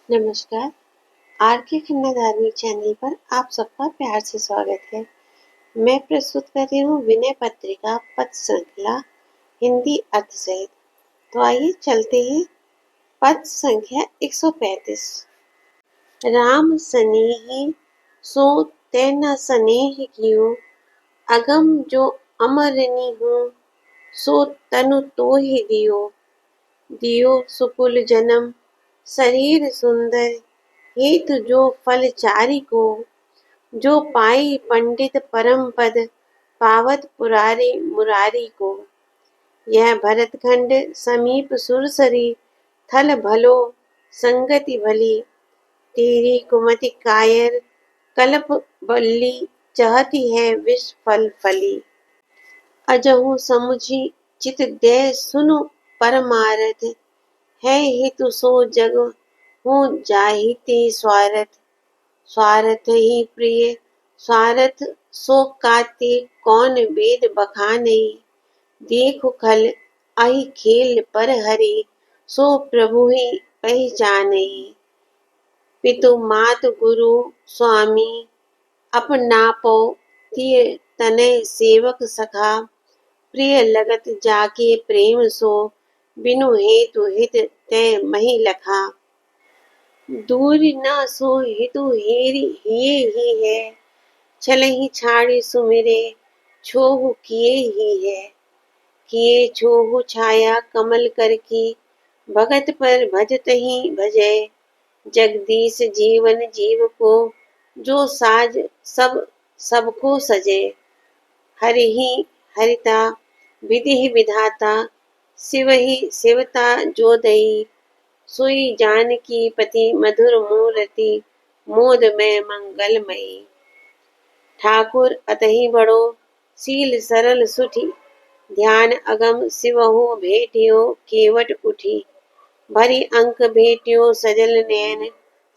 नमस्कार। आर के खन्ना धार्मिक चैनल पर आप सबका प्यार से स्वागत है। मैं प्रस्तुत कर रही हूँ विनय पत्रिका पद श्रृंखला हिंदी अर्थ सहित। तो आइए चलते हैं। पद संख्या 135। राम सनेही सो तै न सनेह कियो, अगम जो अमरनी हूँ सो तनु तोहि दियो। दियो सुकुल जन्म शरीर सुंदर, हेतु जो फल चारि को। जो पाई पंडित परम पद, पावत पुरारी मुरारी को। यह भरतखंड समीप सुरसरी, थल भलो संगति भली। तेरी कुमति कायर कल्प बल्ली, चाहती है विष फल फली। अजहु समुझी चित दे सुनु परमारथ, है हेतु सो जग हूँ जाहिते स्वार्थ। स्वार्थ ही प्रिय स्वार्थ सो काते, कौन वेद बखाने। देखो खल अहि खेल पर हरि, सो प्रभु ही पहचाने। पितु मात गुरु स्वामी अपनापो, तिय तनय सेवक सखा। प्रिय लगत जाके प्रेम सो, बिनु हेतु हित तै मही लखा। दूर न सो हितु हेरि हिये ही है, छलहि छाड़ि सुमिरे छोहु किए ही है। किए छोहु छाया कमल कर की, भगत पर भजतहि भजै। जगदीश जीवन जीव को, जो साज सब सबको सजै। हरि ही हरिता विधि विधाता, शिव ही शिवता जो दई। सोई जानकी पति मधुर मूरति, मोद में मंगलमयी। ठाकुर अतहि बड़ो सील सरल सुठी, ध्यान अगम शिवहु भेटियो केवट उठी। भरी अंक भेटियो सजल नैन,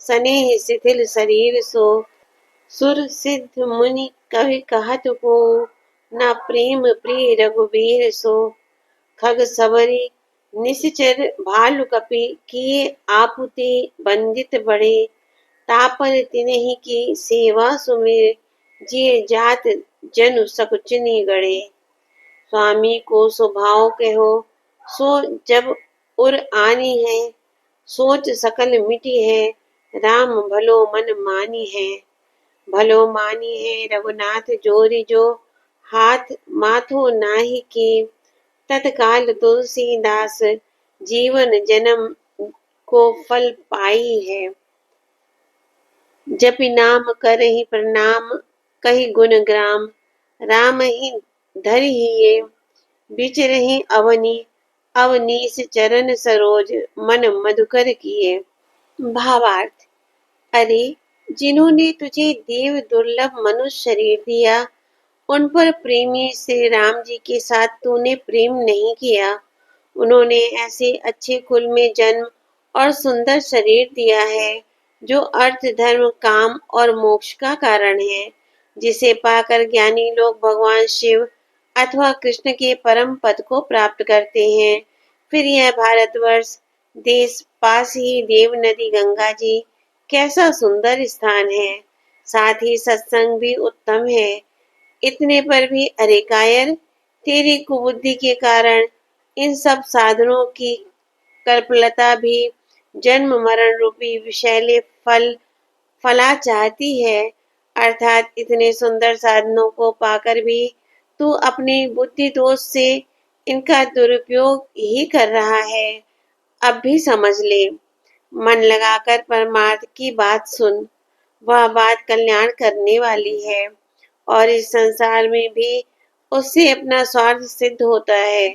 स्नेह शिथिल शरीर सो। सुर सिद्ध मुनि कवि कहत को, ना प्रेम प्रिय रघुबीर सो। खग सबरी निश्चर भालु कपि, किए आपुते बंदित बड़े। तापर तिन्हि की सेवा सुमिर, जिय जात जनु सकुचनि गढ़े। स्वामी को स्वभाव कहो सो जब उर आनी है। सोच सकल मिटी है, राम भलो मन मानी है। भलो मानी है रघुनाथ जोरी जो, हाथ माथो नाहि के। तत्काल तुलसीदास जीवन जन्म को फल पाई है। जपि नाम करहि प्रणाम, कहि गुण ग्राम। राम ही धरिहिए विचरहि अवनी, अवनीश चरण सरोज मन मधुकर किए। भावार्थ। अरे, जिन्होंने तुझे देव दुर्लभ मनुष्य शरीर दिया, उन पर प्रेमी श्री राम जी के साथ तूने प्रेम नहीं किया। उन्होंने ऐसे अच्छे कुल में जन्म और सुंदर शरीर दिया है, जो अर्थ धर्म काम और मोक्ष का कारण है, जिसे पाकर ज्ञानी लोग भगवान शिव अथवा कृष्ण के परम पद को प्राप्त करते हैं। फिर यह भारतवर्ष देश, पास ही देव नदी गंगा जी कैसा सुंदर स्थान है। साथ ही सत्संग भी उत्तम है। इतने पर भी अरे कायर, तेरी कुबुद्धि के कारण इन सब साधनों की कल्पलता भी जन्म मरण रूपी विषैले फला चाहती है। अर्थात इतने सुंदर साधनों को पाकर भी तू अपनी बुद्धि दोष से इनका दुरुपयोग ही कर रहा है। अब भी समझ ले। मन लगाकर परमार्थ की बात सुन, वह बात कल्याण करने वाली है, और इस संसार में भी उससे अपना स्वार्थ सिद्ध होता है।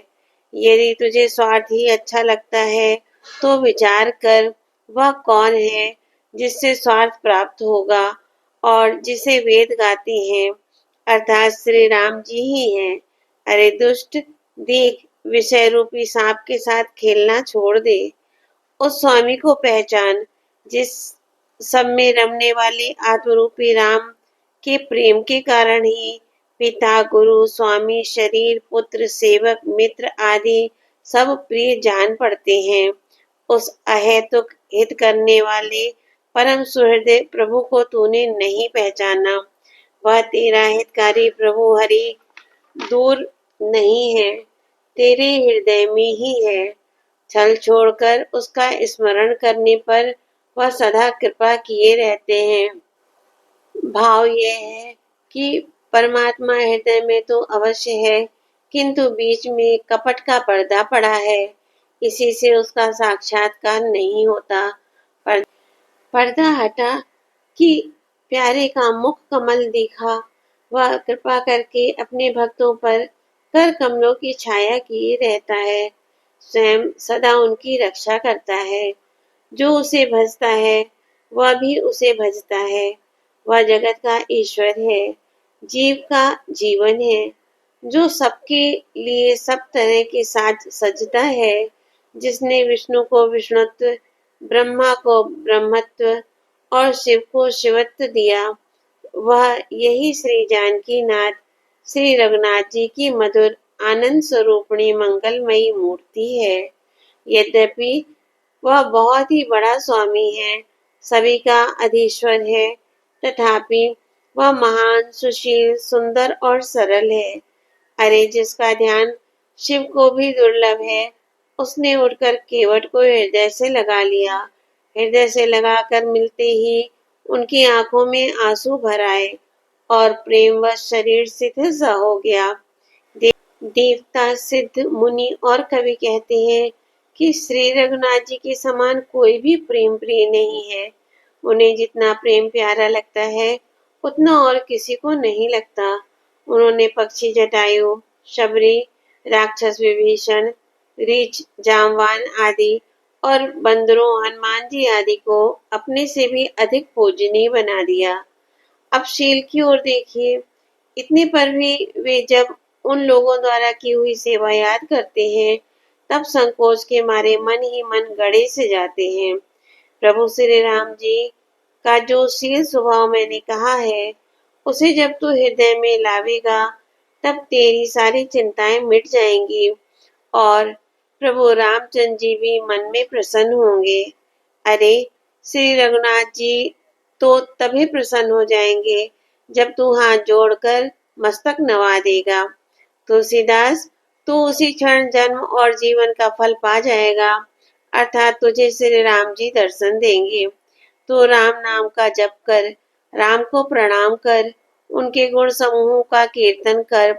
यदि तुझे स्वार्थ ही अच्छा लगता है, तो विचार कर वह कौन है जिससे स्वार्थ प्राप्त होगा, और जिसे वेद गाते हैं, अर्थात श्री राम जी ही हैं। अरे दुष्ट, देख, विषय रूपी सांप के साथ खेलना छोड़ दे। उस स्वामी को पहचान, जिस सब में रमने वाले आत्मरूपी राम के प्रेम के कारण ही पिता गुरु स्वामी शरीर पुत्र सेवक मित्र आदि सब प्रिय जान पड़ते हैं। उस अहेतुक हित करने वाले परम सुहृदय प्रभु को तूने नहीं पहचाना। वह तेरा हितकारी प्रभु हरि दूर नहीं है, तेरे हृदय में ही है। छल छोड़कर उसका स्मरण करने पर वह सदा कृपा किए रहते हैं। भाव यह है कि परमात्मा हृदय में तो अवश्य है, किंतु बीच में कपट का पर्दा पड़ा है, इसी से उसका साक्षात्कार नहीं होता। पर पर्दा हटा कि प्यारे का मुख कमल दिखा। वह कृपा करके अपने भक्तों पर कर कमलों की छाया किए रहता है, स्वयं सदा उनकी रक्षा करता है। जो उसे भजता है वह भी उसे भजता है। वह जगत का ईश्वर है, जीव का जीवन है, जो सबके लिए सब तरह के साज सजता है। जिसने विष्णु को विष्णुत्व, ब्रह्मा को ब्रह्मत्व और शिव को शिवत्व दिया, वह यही श्री जानकी नाथ श्री रघुनाथ जी की मधुर आनंद स्वरूपिणी मंगलमयी मूर्ति है। यद्यपि वह बहुत ही बड़ा स्वामी है, सभी का अधीश्वर है, तथापि वह महान, सुशील, सुंदर और सरल है। अरे जिसका ध्यान शिव को भी दुर्लभ है, उसने उठकर केवट को हृदय से लगा लिया। हृदय से लगाकर मिलते ही उनकी आंखों में आंसू भर आए और प्रेमवश शरीर शिथिल सा हो गया। देवता, सिद्ध, मुनि और कवि कहते हैं कि श्री रघुनाथ जी के समान कोई भी प्रेम प्रिय नहीं है। उन्हें जितना प्रेम प्यारा लगता है, उतना और किसी को नहीं लगता। उन्होंने पक्षी जटायु, शबरी, राक्षस विभीषण, रीछ जामवान आदि और बंदरों हनुमान जी आदि को अपने से भी अधिक पूजनीय बना दिया। अब शील की ओर देखिए, इतने पर भी वे जब उन लोगों द्वारा की हुई सेवा याद करते हैं, तब संकोच के मारे मन ही मन गड़े से जाते हैं। प्रभु श्री राम जी का जो शील स्वभाव मैंने कहा है, उसे जब तू हृदय में लावेगा, तब तेरी सारी चिंताएं मिट जाएंगी और प्रभु रामचंद्र जी भी मन में प्रसन्न होंगे। अरे श्री रघुनाथ जी तो तभी प्रसन्न हो जाएंगे जब तू हाथ जोड़कर मस्तक नवा देगा। तुलसीदास, तू उसी क्षण जन्म और जीवन का फल पा जाएगा, अर्थात तुझे श्री राम जी दर्शन देंगे। तू राम नाम का जप कर, राम को प्रणाम कर, उनके गुण समूहों का कीर्तन कर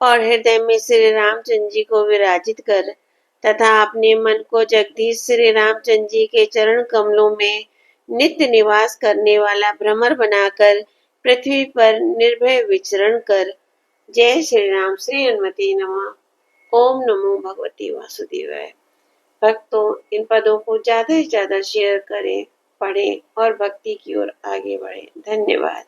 और हृदय में श्री रामचंद्र जी को विराजित कर तथा अपने मन को जगदीश श्री रामचंद्र जी के चरण कमलों में नित्य निवास करने वाला भ्रमर बनाकर पृथ्वी पर निर्भय विचरण कर। जय श्री राम, श्री हनुमते नमः। ओम नमो भगवते वासुदेवाय। भक्तों, इन पदों को ज्यादा से ज्यादा शेयर करें, पढ़ें और भक्ति की ओर आगे बढ़ें। धन्यवाद।